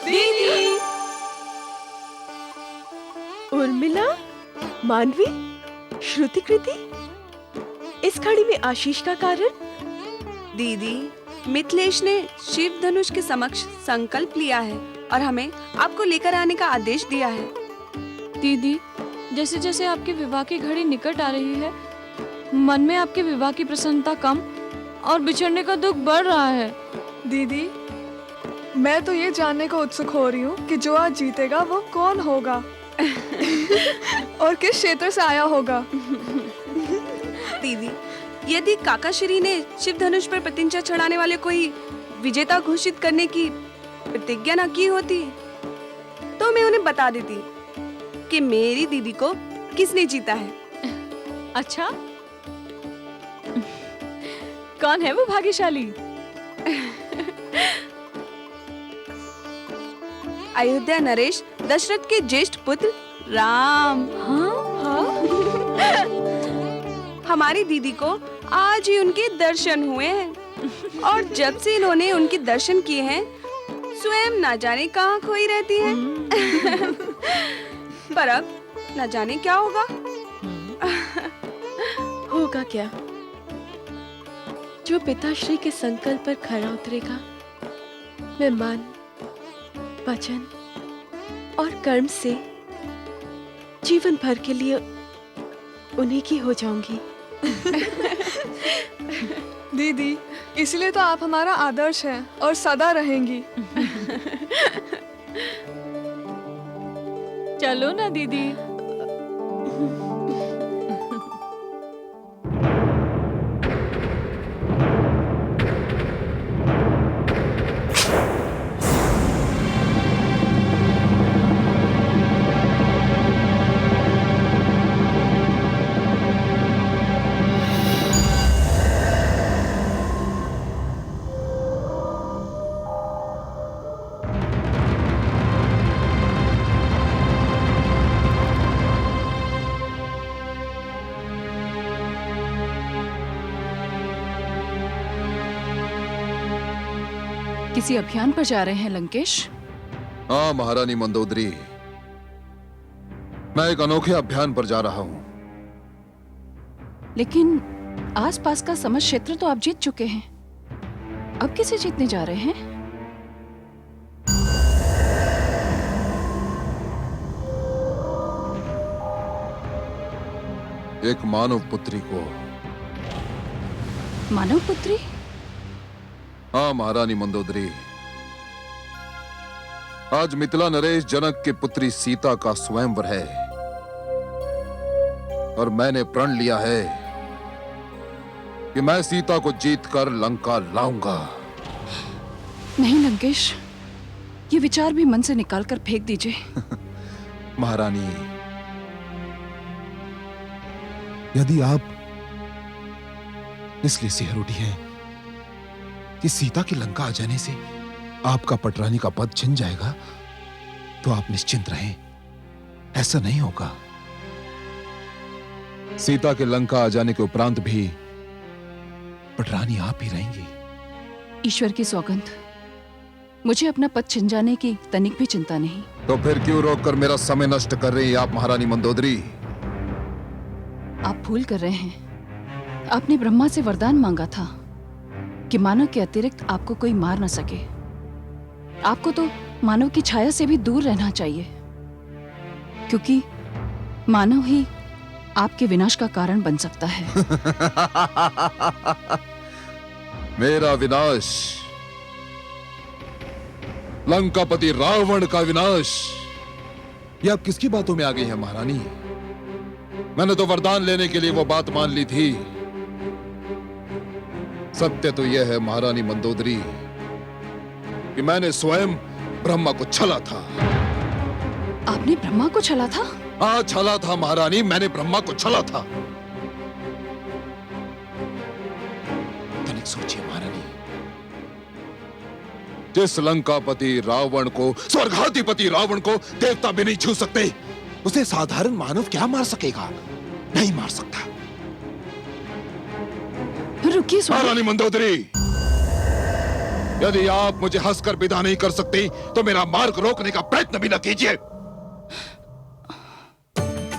दीदी। उर्मिला, मानवी, श्रुति, कृति, इस खड़ी में आशीष का कारण? दीदी, मिथिलेश ने शिव धनुष के समक्ष संकल्प लिया है और हमें आपको लेकर आने का आदेश दिया है। दीदी, जैसे जैसे आपके विवाह की घड़ी निकट आ रही है, मन में आपके विवाह की प्रसन्नता कम और बिछड़ने का दुख बढ़ रहा है। दीदी, मैं तो ये जानने को उत्सुक हो रही हूँ कि जो आज जीतेगा वो कौन होगा और किस क्षेत्र से आया होगा। दीदी, यदि काकाश्री ने शिव धनुष पर प्रतिज्ञा चढ़ाने वाले कोई विजेता घोषित करने की प्रतिज्ञा न की होती तो मैं उन्हें बता देती कि मेरी दीदी को किसने जीता है। अच्छा, कौन है वो भाग्यशाली? अयोध्या नरेश दशरथ के ज्येष्ठ पुत्र राम। हमारी दीदी को आज ही उनके दर्शन हुए हैं और जब से इन्होंने उनके दर्शन किए हैं स्वयं ना जाने कहाँ खोई रहती है। पर अब ना जाने क्या होगा। होगा क्या? जो पिताश्री के संकल्प पर खरा उतरेगा, मैं मन, वचन और कर्म से जीवन भर के लिए उन्हीं की हो जाऊंगी। दीदी, इसलिए तो आप हमारा आदर्श हैं और सदा रहेंगी। चलो ना दीदी। किसी अभियान पर जा रहे हैं लंकेश? हाँ महारानी मंदोदरी, मैं एक अनोखे अभियान पर जा रहा हूं। लेकिन आसपास का समस्त क्षेत्र तो आप जीत चुके हैं, अब किसे जीतने जा रहे हैं? एक मानव पुत्री को। मानव पुत्री? हाँ महारानी मंदोदरी, आज मिथिला नरेश जनक की पुत्री सीता का स्वयंवर है और मैंने प्रण लिया है कि मैं सीता को जीतकर लंका लाऊंगा। नहीं लंकेश, ये विचार भी मन से निकालकर फेंक दीजिए। महारानी, यदि आप इसलिए सिहर उठी हैं कि सीता की लंका आ जाने से आपका पटरानी का पद छिन जाएगा, तो आप निश्चिंत रहें, ऐसा नहीं होगा। सीता के लंका आ जाने के उपरांत भी पटरानी आप ही रहेंगी। ईश्वर की सौगंध, मुझे अपना पद छिन जाने की तनिक भी चिंता नहीं। तो फिर क्यों रोककर मेरा समय नष्ट कर रही हैं आप महारानी मंदोदरी? आप भूल कर रहे हैं, आपने ब्रह्मा से वरदान मांगा था कि मानव के अतिरिक्त आपको कोई मार न सके। आपको तो मानव की छाया से भी दूर रहना चाहिए, क्योंकि मानव ही आपके विनाश का कारण बन सकता है। मेरा विनाश? लंकापति रावण का विनाश? ये आप किसकी बातों में आ गई है महारानी? मैंने तो वरदान लेने के लिए वो बात मान ली थी। सत्य तो यह है महारानी मंदोदरी कि मैंने स्वयं ब्रह्मा को छला था। आपने ब्रह्मा को छला था? हाँ, छला था महारानी, मैंने ब्रह्मा को छला था। तनिक सोचिए महारानी, जिस लंकापति रावण को, स्वर्गाधिपति रावण को देवता भी नहीं छू सकते, उसे साधारण मानव क्या मार सकेगा? नहीं मार सकता। रुकिए महारानी मंदोदरी, यदि आप मुझे हंसकर विदा नहीं कर सकती तो मेरा मार्ग रोकने का प्रयत्न भी न कीजिए।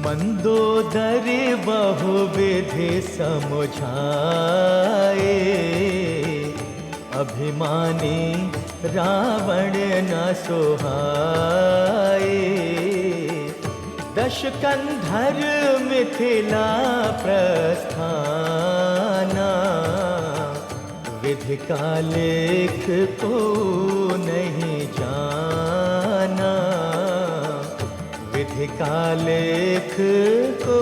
मंदोदरी बहुविधि समझाए, अभिमानी रावण न सोहाए। दशकंधर मिथिला प्रस्थाना, विधि का लेख को नहीं जाना, विधि का लेख को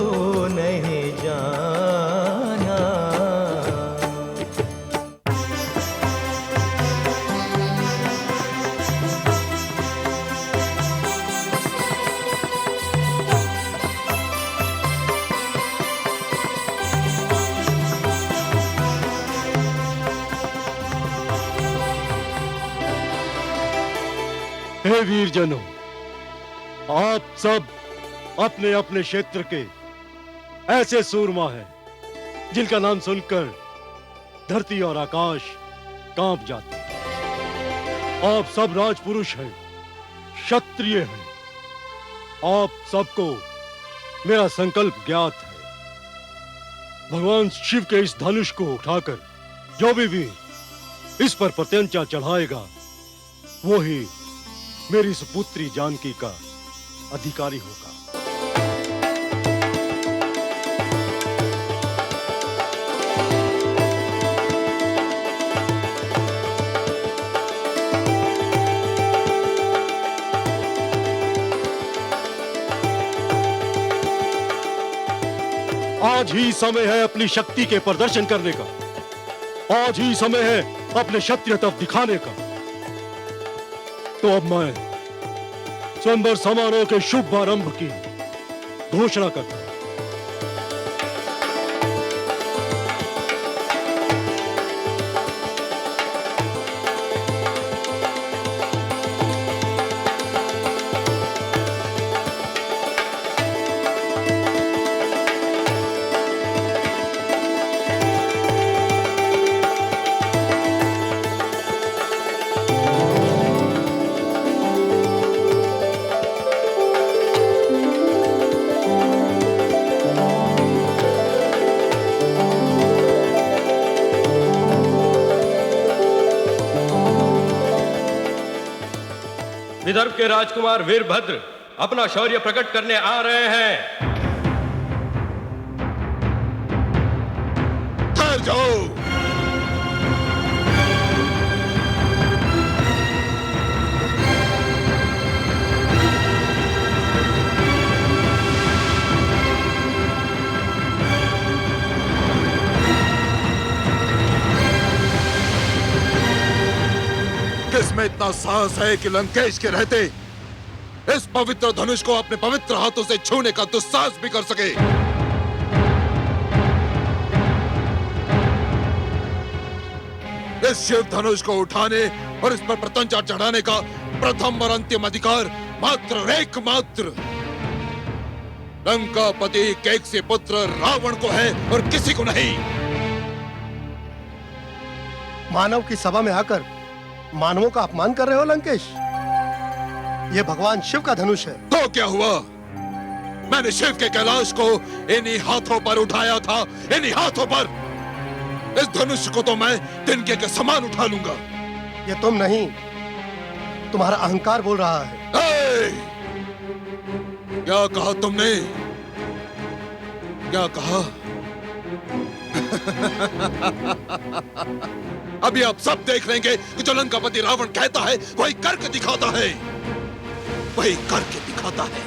नहीं जाना। हे वीरजनों, आप सब अपने अपने क्षेत्र के ऐसे सूरमा हैं जिनका नाम सुनकर धरती और आकाश कांप जाते हैं। आप सब राजपुरुष हैं, क्षत्रिय हैं। आप सबको मेरा संकल्प ज्ञात है। भगवान शिव के इस धनुष को उठाकर जो भी वीर इस पर प्रत्यंचा चढ़ाएगा वो ही मेरी सुपुत्री जानकी का अधिकारी होगा। आज ही समय है अपनी शक्ति के प्रदर्शन करने का। आज ही समय है अपने क्षत्रिय तत्व दिखाने का। तो अब मैं स्वयंवर समारोह के शुभ आरंभ की घोषणा करता हूं। विदर्भ के राजकुमार वीरभद्र अपना शौर्य प्रकट करने आ रहे हैं। ठहर जाओ। किसमें इतना साहस है कि लंकेश के रहते इस पवित्र धनुष को अपने पवित्र हाथों से छूने का दुस्साहस भी कर सके? इस शिव धनुष को उठाने और इस पर प्रत्यंचा चढ़ाने का प्रथम और अंतिम अधिकार मात्र एकमात्र लंकापति कैकसी पुत्र रावण को है और किसी को नहीं। मानव की सभा में आकर मानवों का अपमान कर रहे हो लंकेश। यह भगवान शिव का धनुष है। तो क्या हुआ? मैंने शिव के कैलाश को इन्हीं हाथों पर उठाया था, इन्हीं हाथों पर। इस धनुष को तो मैं तिनके के समान उठा लूंगा। यह तुम नहीं, तुम्हारा अहंकार बोल रहा है। क्या कहा तुमने? क्या कहा? अभी आप सब देख लेंगे कि जो लंकापति रावण कहता है वही करके दिखाता है, वही करके दिखाता है।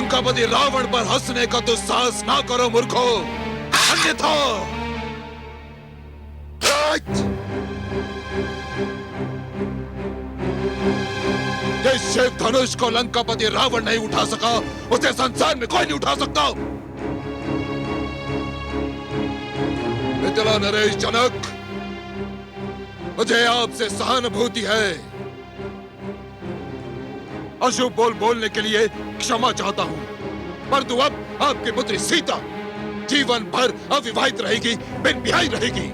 लंकापति रावण पर हंसने का दुस्साहस ना करो मूर्खो, अन्यथा जिस शिव धनुष को लंकापति रावण नहीं उठा सका, उसे संसार में कोई नहीं उठा सकता। मिथिला नरेश जनक, मुझे आपसे सहानुभूति है। अशुभ बोलने के लिए क्षमा चाहता हूं, परंतु अब आपकी पुत्री सीता जीवन भर अविवाहित रहेगी, बिन ब्याही रहेगी।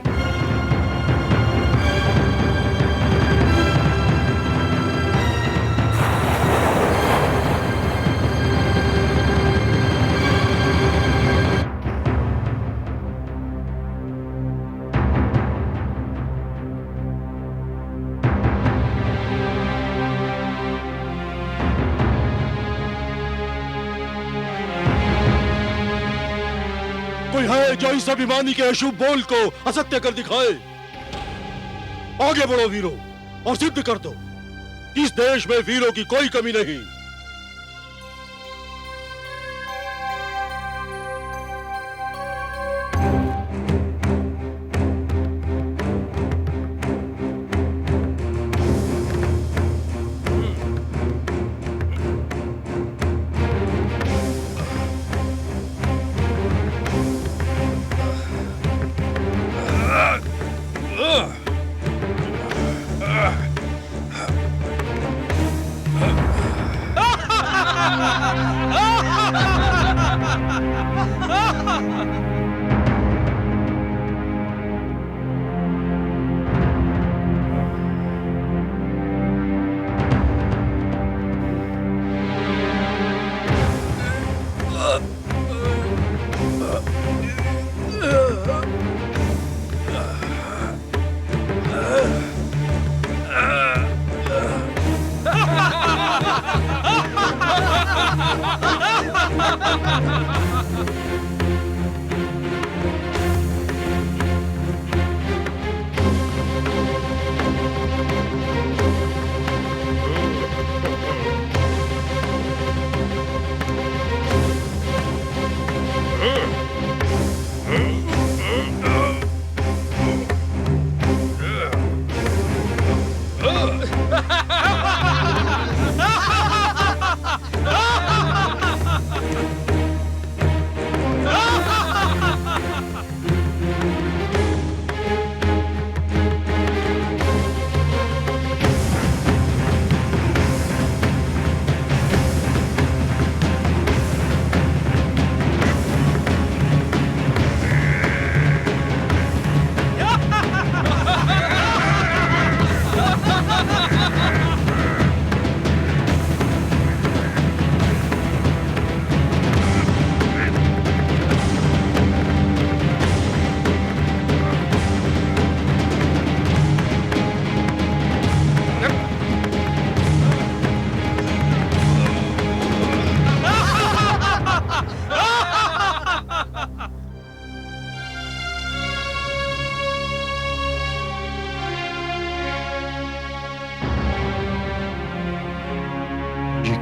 कोई है जो इस अभिमानी के अशुभ बोल को असत्य कर दिखाए? आगे बढ़ो वीरों और सिद्ध कर दो कि इस देश में वीरों की कोई कमी नहीं।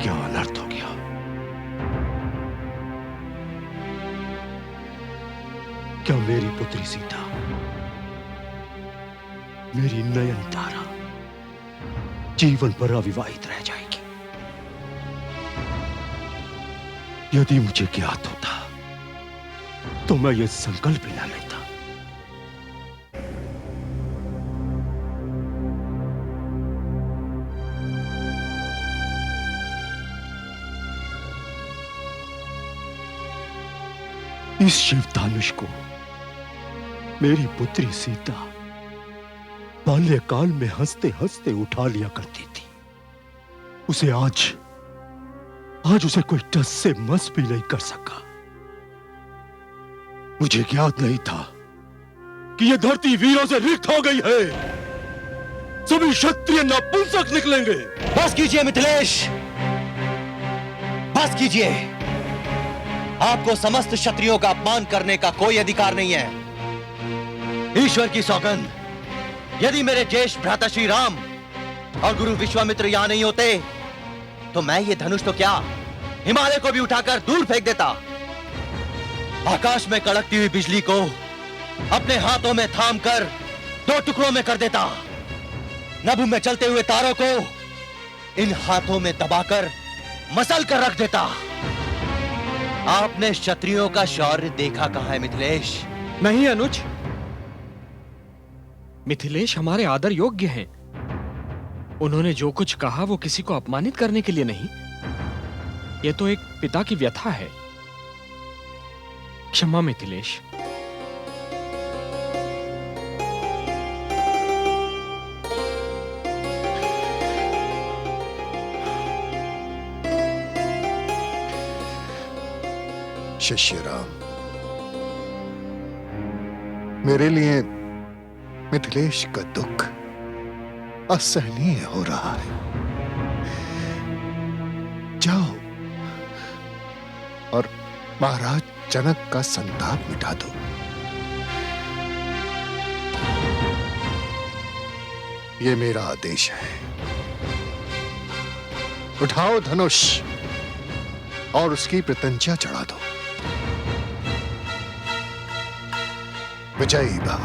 क्या अनर्थ हो गया? क्या मेरी पुत्री सीता, मेरी नयन तारा जीवन भर अविवाहित रह जाएगी? यदि मुझे ज्ञात होता तो मैं ये संकल्प ही ना लेता। इस शिव धनुष को मेरी पुत्री सीता बाल्यकाल में हंसते हंसते उठा लिया करती थी। उसे आज उसे कोई टस से मस भी नहीं कर सका। मुझे ज्ञात नहीं था कि यह धरती वीरों से रिक्त हो गई है। सभी क्षत्रिय नपुंसक निकलेंगे। बस कीजिए मिथिलेश, बस कीजिए। आपको समस्त क्षत्रियों का अपमान करने का कोई अधिकार नहीं है। ईश्वर की सौगंध, यदि मेरे ज्येष्ठ भ्राता श्री राम और गुरु विश्वामित्र यहां नहीं होते तो मैं ये धनुष तो क्या हिमालय को भी उठाकर दूर फेंक देता। आकाश में कड़कती हुई बिजली को अपने हाथों में थामकर 2 टुकड़ों में कर देता। नभ में चलते हुए तारों को इन हाथों में दबाकर मसल कर रख देता। आपने क्षत्रियों का शौर्य देखा कहां है मिथिलेश? नहीं अनुज, मिथिलेश हमारे आदर योग्य हैं। उन्होंने जो कुछ कहा वो किसी को अपमानित करने के लिए नहीं, ये तो एक पिता की व्यथा है। क्षमा मिथिलेश। शिष्य राम, मेरे लिए मिथिलेश का दुख असहनीय हो रहा है। जाओ और महाराज जनक का संताप मिटा दो। ये मेरा आदेश है। उठाओ धनुष और उसकी प्रत्यंचा चढ़ा दो। विजयी भव।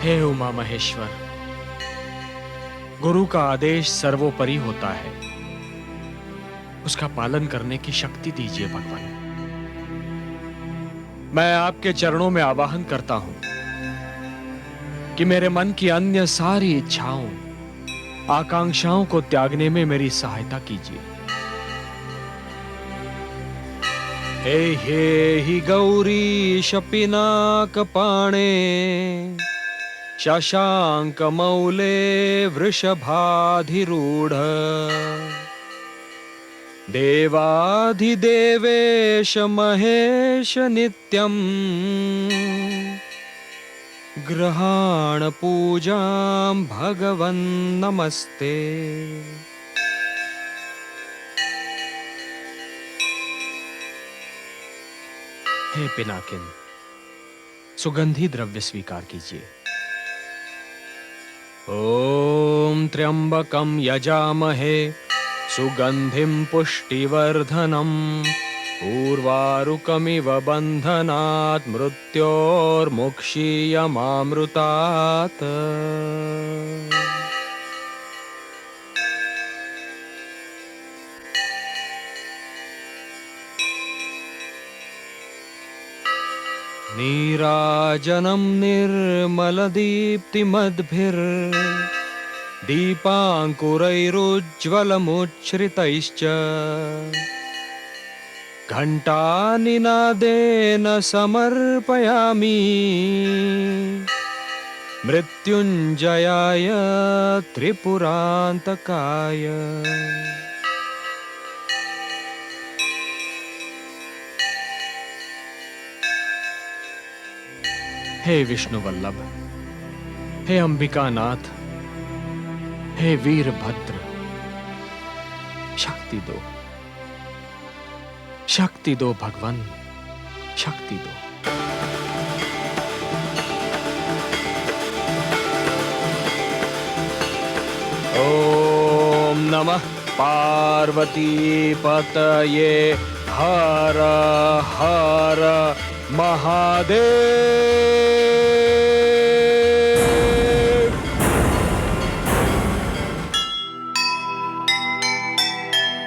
हे उमा महेश्वर, गुरु का आदेश सर्वोपरि होता है, उसका पालन करने की शक्ति दीजिए भगवान। मैं आपके चरणों में आवाहन करता हूं कि मेरे मन की अन्य सारी इच्छाओं, आकांक्षाओं को त्यागने में मेरी सहायता कीजिए। हे ही गौरी शपिनाकपाणे शशांकमौले वृषभाधिरूढ़ देवाधिदेवेश महेश नित्यं ग्रहाण पूजां भगवन् नमस्ते। हे पिनाकिन, सुगंधी द्रव्य स्वीकार कीजिए। ओम त्र्यंबकं यजामहे सुगंधिं पुष्टिवर्धनम् उर्वारुकमिव बन्धनात् मृत्योर्मुक्षीयमामृतात्। नीराजनं निर्मलदीप्तिमद्भिर्दीपाङ्कुरैरुज्ज्वलमुच्छ्रितैश्च घण्टानिनादेन समर्पयामि मृत्युञ्जयाय त्रिपुरान्तकाय। हे विष्णु वल्लभ, हे अंबिकानाथ, हे वीरभद्र, शक्ति दो, शक्ति दो भगवान, शक्ति दो। ओम नमः पार्वती पतये हर हर महादेव।